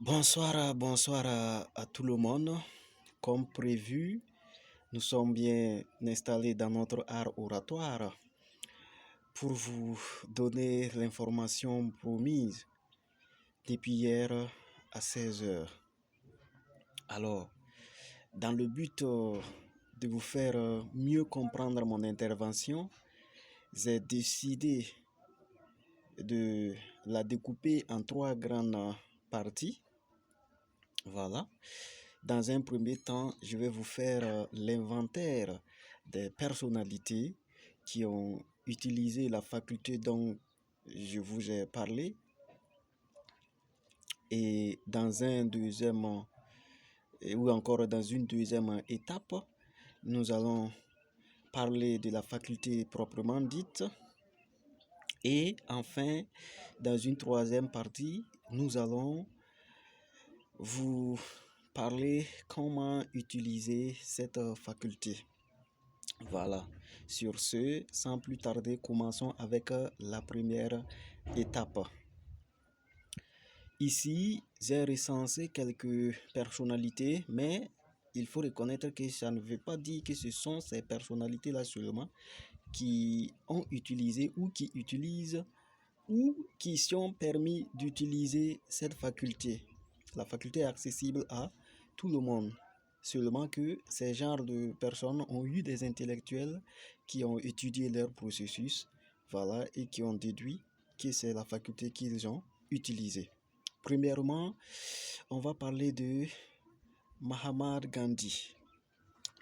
Bonsoir à tout le monde. Comme prévu, nous sommes bien installés dans notre art oratoire pour vous donner l'information promise depuis hier à 16 heures. Alors, dans le but de vous faire mieux comprendre mon intervention, j'ai décidé de la découper en 3 grandes parties. Voilà. Dans un premier temps, je vais vous faire l'inventaire des personnalités qui ont utilisé la faculté dont je vous ai parlé. Et dans un deuxième, ou encore dans une deuxième étape, nous allons parler de la faculté proprement dite. Et enfin, dans une troisième partie, nous allons vous parler comment utiliser cette faculté. Voilà. Sur ce, sans plus tarder, commençons avec la première étape. Ici, j'ai recensé quelques personnalités, mais il faut reconnaître que ça ne veut pas dire que ce sont ces personnalités-là seulement qui ont utilisé ou qui utilisent ou qui sont permis d'utiliser cette faculté. La faculté est accessible à tout le monde. Seulement que ces genres de personnes ont eu des intellectuels qui ont étudié leur processus, voilà, et qui ont déduit que c'est la faculté qu'ils ont utilisée. Premièrement, on va parler de Mahatma Gandhi.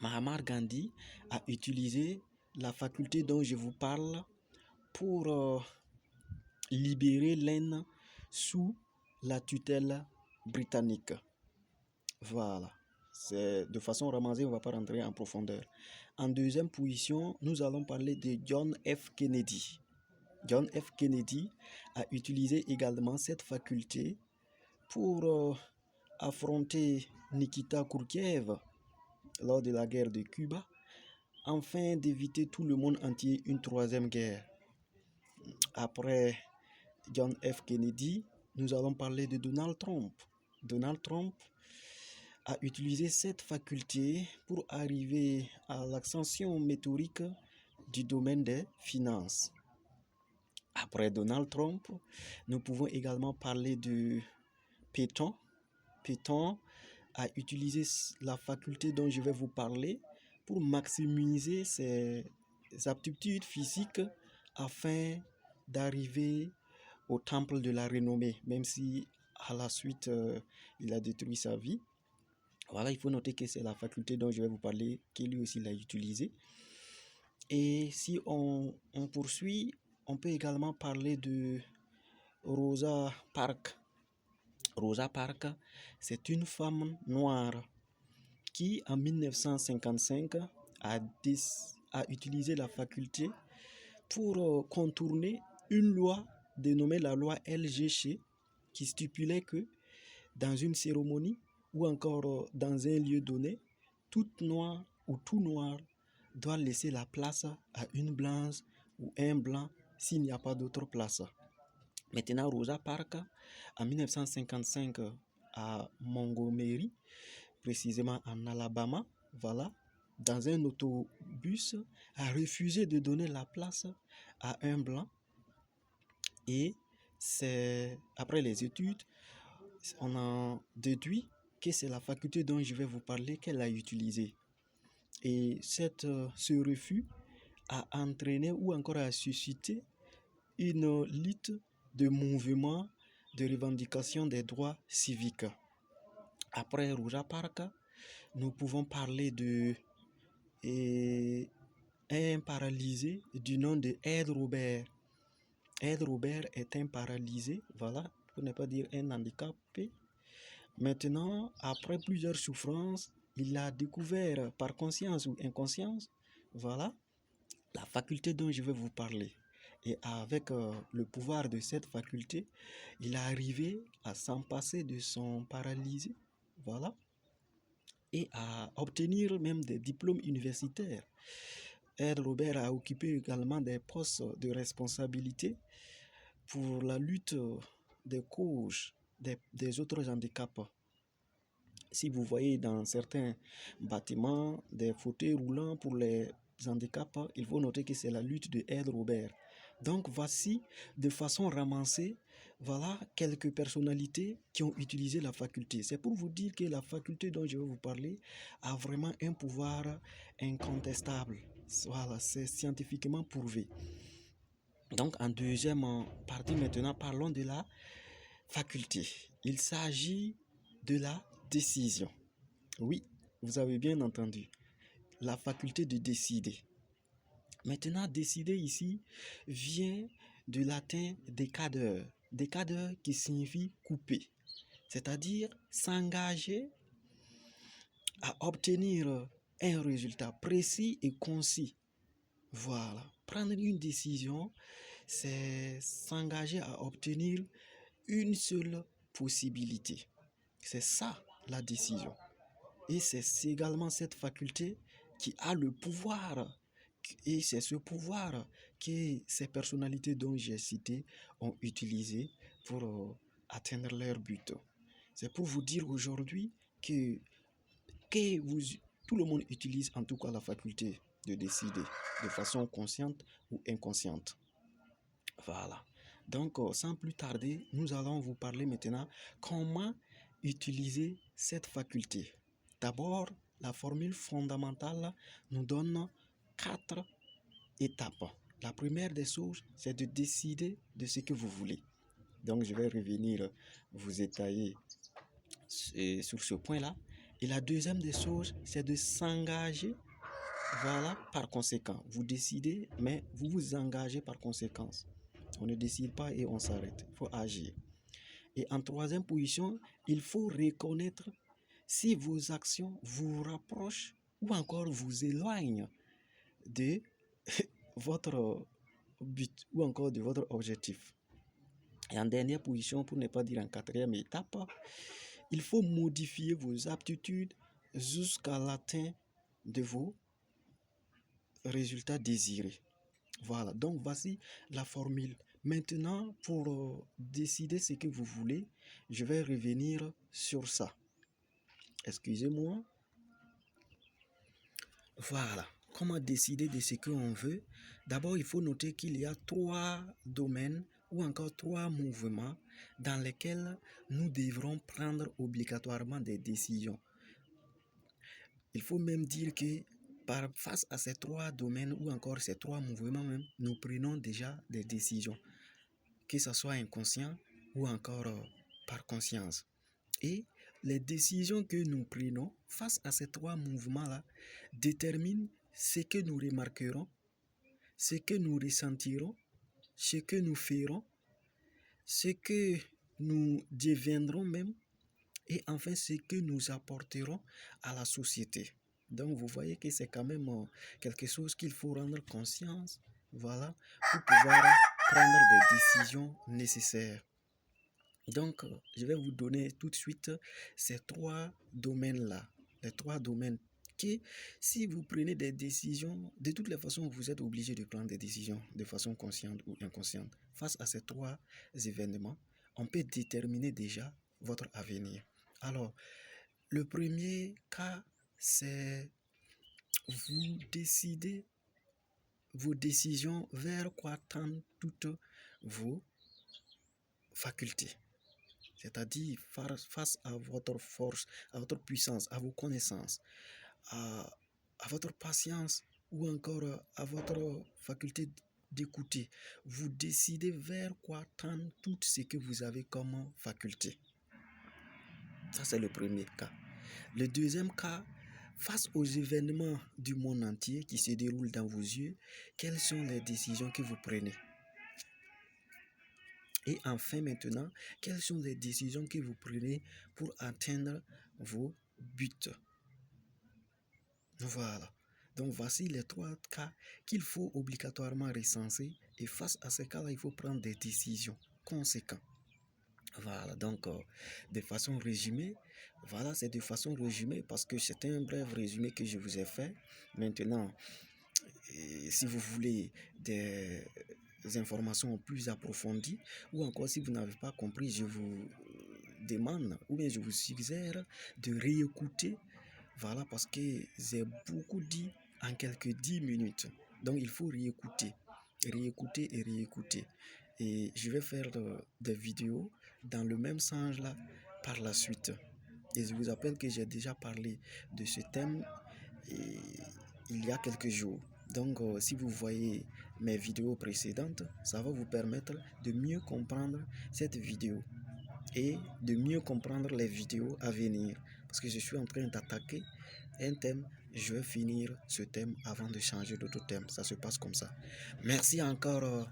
Mahatma Gandhi a utilisé la faculté dont je vous parle pour libérer l'Inde sous la tutelle britannique. Voilà. C'est de façon ramassée, on ne va pas rentrer en profondeur. En deuxième position, nous allons parler de John F. Kennedy. John F. Kennedy a utilisé également cette faculté pour affronter Nikita Khrouchtchev lors de la guerre de Cuba, afin d'éviter tout le monde entier une troisième guerre. Après John F. Kennedy, nous allons parler de Donald Trump. Donald Trump a utilisé cette faculté pour arriver à l'ascension météorique du domaine des finances. Après Donald Trump, nous pouvons également parler de Pétain. Pétain a utilisé la faculté dont je vais vous parler pour maximiser ses aptitudes physiques afin d'arriver au temple de la renommée, même si à la suite il a détruit sa vie. Voilà, il faut noter que c'est la faculté dont je vais vous parler qui lui aussi l'a utilisée. Et si on poursuit, on peut également parler de Rosa Parks. Rosa Parks, c'est une femme noire qui, en 1955, a utilisé la faculté pour contourner une loi dénommée la loi LGC qui stipulait que dans une cérémonie ou encore dans un lieu donné, toute noire ou tout noir doit laisser la place à une blanche ou un blanc s'il n'y a pas d'autre place. Maintenant, Rosa Parks, en 1955, à Montgomery, précisément en Alabama, voilà, dans un autobus, a refusé de donner la place à un blanc. Et c'est après les études, on a déduit que c'est la faculté dont je vais vous parler qu'elle a utilisée. Et ce refus a entraîné ou encore a suscité une lutte de mouvement de revendication des droits civiques. Après Rosa Parks, nous pouvons parler de un paralysé du nom de Ed Robert. Ed Robert est un paralysé, voilà, pour ne pas dire un handicapé. Maintenant, après plusieurs souffrances, il a découvert par conscience ou inconscience, voilà, la faculté dont je vais vous parler. Et avec le pouvoir de cette faculté, il est arrivé à s'en passer de son paralysé, voilà, et à obtenir même des diplômes universitaires. Ed Robert a occupé également des postes de responsabilité pour la lutte des causes des autres handicaps. Si vous voyez dans certains bâtiments des fauteuils roulants pour les handicaps, il faut noter que c'est la lutte de Ed Robert. Donc voici de façon ramassée, voilà quelques personnalités qui ont utilisé la faculté. C'est pour vous dire que la faculté dont je vais vous parler a vraiment un pouvoir incontestable. Voilà, c'est scientifiquement prouvé. Donc en deuxième partie maintenant, parlons de la faculté. Il s'agit de la décision. Oui, vous avez bien entendu. La faculté de décider. Maintenant, décider ici vient du latin décadeur. Décadeur qui signifie couper. C'est-à-dire s'engager à obtenir un résultat précis et concis. Voilà. Prendre une décision, c'est s'engager à obtenir une seule possibilité. C'est ça la décision. Et c'est également cette faculté qui a le pouvoir. Et c'est ce pouvoir que ces personnalités dont j'ai cité ont utilisé pour atteindre leur but. C'est pour vous dire aujourd'hui que vous, tout le monde utilise en tout cas la faculté de décider de façon consciente ou inconsciente. Voilà. Donc, sans plus tarder, nous allons vous parler maintenant comment utiliser cette faculté. D'abord, la formule fondamentale nous donne 4 étapes. La première des choses, c'est de décider de ce que vous voulez. Donc, je vais revenir vous étayer sur ce point-là. Et la deuxième des choses, c'est de s'engager. Voilà, par conséquent, vous décidez, mais vous vous engagez par conséquence. On ne décide pas et on s'arrête. Il faut agir. Et en troisième position, il faut reconnaître si vos actions vous rapprochent ou encore vous éloignent de votre but ou encore de votre objectif. Et en dernière position, pour ne pas dire en quatrième étape, il faut modifier vos aptitudes jusqu'à l'atteinte de vos résultats désirés. Voilà, donc voici la formule. Maintenant, pour décider ce que vous voulez, je vais revenir sur ça. Excusez-moi. Voilà, comment décider de ce qu'on veut? D'abord, il faut noter qu'il y a 3 domaines ou encore 3 mouvements dans lesquels nous devrons prendre obligatoirement des décisions. Il faut même dire que face à ces 3 domaines ou encore ces 3 mouvements même, nous prenons déjà des décisions, que ce soit inconscient ou encore par conscience. Et les décisions que nous prenons face à ces 3 mouvements-là déterminent ce que nous remarquerons, ce que nous ressentirons, ce que nous ferons, ce que nous deviendrons même, et enfin ce que nous apporterons à la société. Donc vous voyez que c'est quand même quelque chose qu'il faut rendre conscience, voilà, pour pouvoir prendre des décisions nécessaires. Donc, je vais vous donner tout de suite ces 3 domaines-là, les 3 domaines qui, si vous prenez des décisions, de toutes les façons, vous êtes obligé de prendre des décisions de façon consciente ou inconsciente. Face à ces 3 événements, on peut déterminer déjà votre avenir. Alors, le premier cas, c'est vous décidez vos décisions vers quoi tendent toutes vos facultés. C'est-à-dire face à votre force, à votre puissance, à vos connaissances, à votre patience ou encore à votre faculté d'écouter. Vous décidez vers quoi tendre tout ce que vous avez comme faculté. Ça, c'est le premier cas. Le deuxième cas, face aux événements du monde entier qui se déroulent dans vos yeux, quelles sont les décisions que vous prenez? Et enfin maintenant, quelles sont les décisions que vous prenez pour atteindre vos buts? Voilà. Donc voici les 3 cas qu'il faut obligatoirement recenser. Et face à ces cas-là, il faut prendre des décisions conséquentes. Voilà, donc de façon résumée, voilà, c'est de façon résumée parce que c'est un bref résumé que je vous ai fait. Maintenant, si vous voulez des informations plus approfondies ou encore si vous n'avez pas compris, je vous demande ou bien je vous suggère de réécouter. Voilà, parce que j'ai beaucoup dit en quelques 10 minutes. Donc il faut réécouter, réécouter et réécouter. Et je vais faire des vidéos dans le même sens là par la suite. Et je vous rappelle que j'ai déjà parlé de ce thème et il y a quelques jours. Donc, si vous voyez mes vidéos précédentes, ça va vous permettre de mieux comprendre cette vidéo et de mieux comprendre les vidéos à venir. Parce que je suis en train d'attaquer un thème, je vais finir ce thème avant de changer d'autre thème. Ça se passe comme ça. Merci encore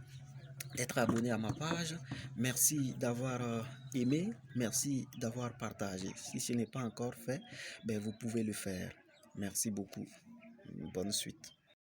d'être abonné à ma page. Merci d'avoir aimé. Merci d'avoir partagé. Si ce n'est pas encore fait, ben vous pouvez le faire. Merci beaucoup. Bonne suite.